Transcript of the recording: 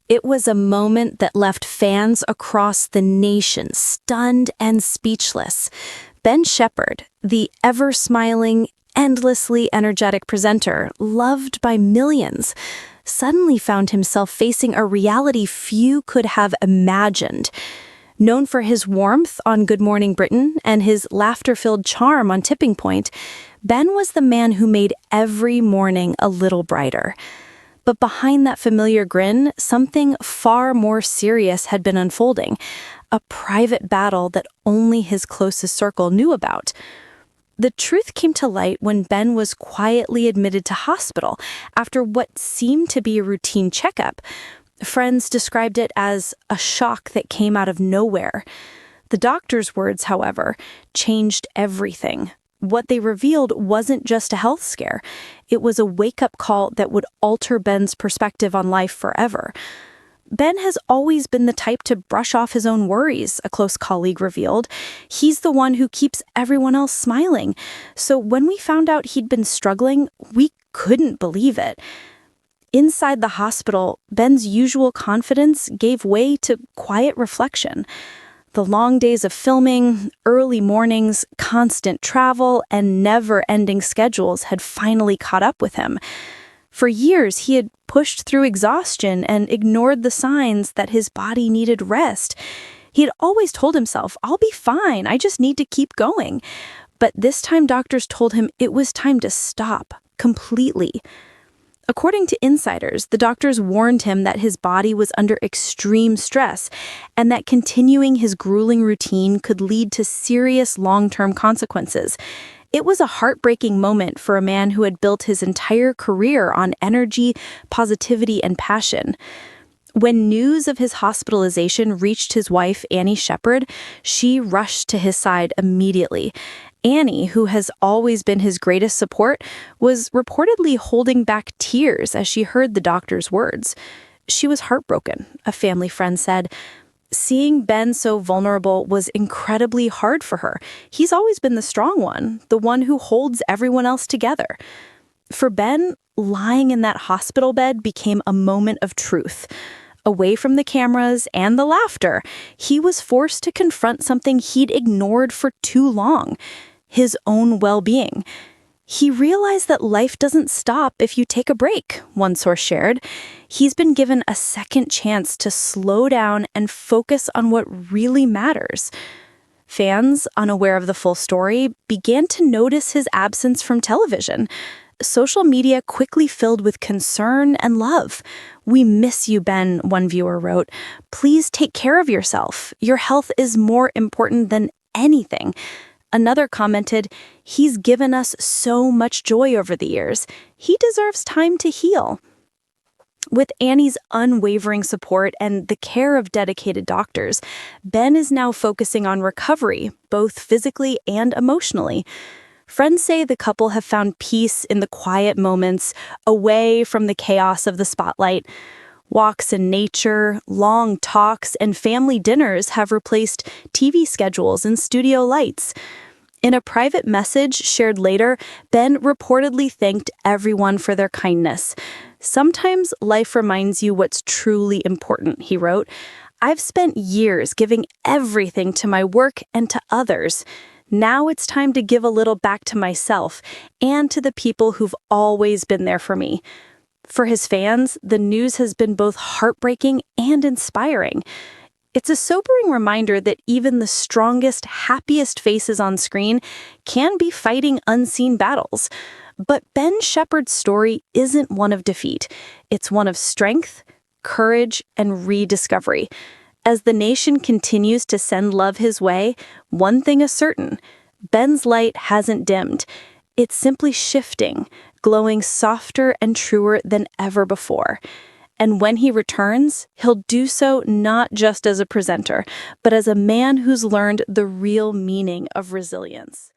It was a moment that left fans across the nation stunned and speechless. Ben Shephard, the ever-smiling, endlessly energetic presenter, loved by millions, suddenly found himself facing a reality few could have imagined. Known for his warmth on Good Morning Britain and his laughter-filled charm on Tipping Point, Ben was the man who made every morning a little brighter. But behind that familiar grin, something far more serious had been unfolding, a private battle that only his closest circle knew about. The truth came to light when Ben was quietly admitted to hospital after what seemed to be a routine checkup. Friends described it as a shock that came out of nowhere. The doctor's words, however, changed everything. What they revealed wasn't just a health scare. It was a wake-up call that would alter Ben's perspective on life forever. Ben has always been the type to brush off his own worries, a close colleague revealed. He's the one who keeps everyone else smiling. So when we found out he'd been struggling, we couldn't believe it. Inside the hospital, Ben's usual confidence gave way to quiet reflection. The long days of filming, early mornings, constant travel, and never-ending schedules had finally caught up with him. For years, he had pushed through exhaustion and ignored the signs that his body needed rest. He had always told himself, "I'll be fine, I just need to keep going." But this time, doctors told him it was time to stop completely. According to insiders, the doctors warned him that his body was under extreme stress and that continuing his grueling routine could lead to serious long-term consequences. It was a heartbreaking moment for a man who had built his entire career on energy, positivity, and passion. When news of his hospitalization reached his wife, Annie Shephard, she rushed to his side immediately. Annie, who has always been his greatest support, was reportedly holding back tears as she heard the doctor's words. She was heartbroken, a family friend said. Seeing Ben so vulnerable was incredibly hard for her. He's always been the strong one, the one who holds everyone else together. For Ben, lying in that hospital bed became a moment of truth. Away from the cameras and the laughter, he was forced to confront something he'd ignored for too long: his own well-being. He realized that life doesn't stop if you take a break, one source shared. He's been given a second chance to slow down and focus on what really matters. Fans, unaware of the full story, began to notice his absence from television. Social media quickly filled with concern and love. "We miss you, Ben," one viewer wrote. "Please take care of yourself. Your health is more important than anything." Another commented, "He's given us so much joy over the years. He deserves time to heal." With Annie's unwavering support and the care of dedicated doctors, Ben is now focusing on recovery, both physically and emotionally. Friends say the couple have found peace in the quiet moments, away from the chaos of the spotlight. Walks in nature, long talks, and family dinners have replaced TV schedules and studio lights. In a private message shared later, Ben reportedly thanked everyone for their kindness. "Sometimes life reminds you what's truly important," he wrote. "I've spent years giving everything to my work and to others. Now it's time to give a little back to myself and to the people who've always been there for me." For his fans, the news has been both heartbreaking and inspiring. It's a sobering reminder that even the strongest, happiest faces on screen can be fighting unseen battles. But Ben Shephard's story isn't one of defeat. It's one of strength, courage, and rediscovery. As the nation continues to send love his way, one thing is certain: Ben's light hasn't dimmed. It's simply shifting, glowing softer and truer than ever before. And when he returns, he'll do so not just as a presenter, but as a man who's learned the real meaning of resilience.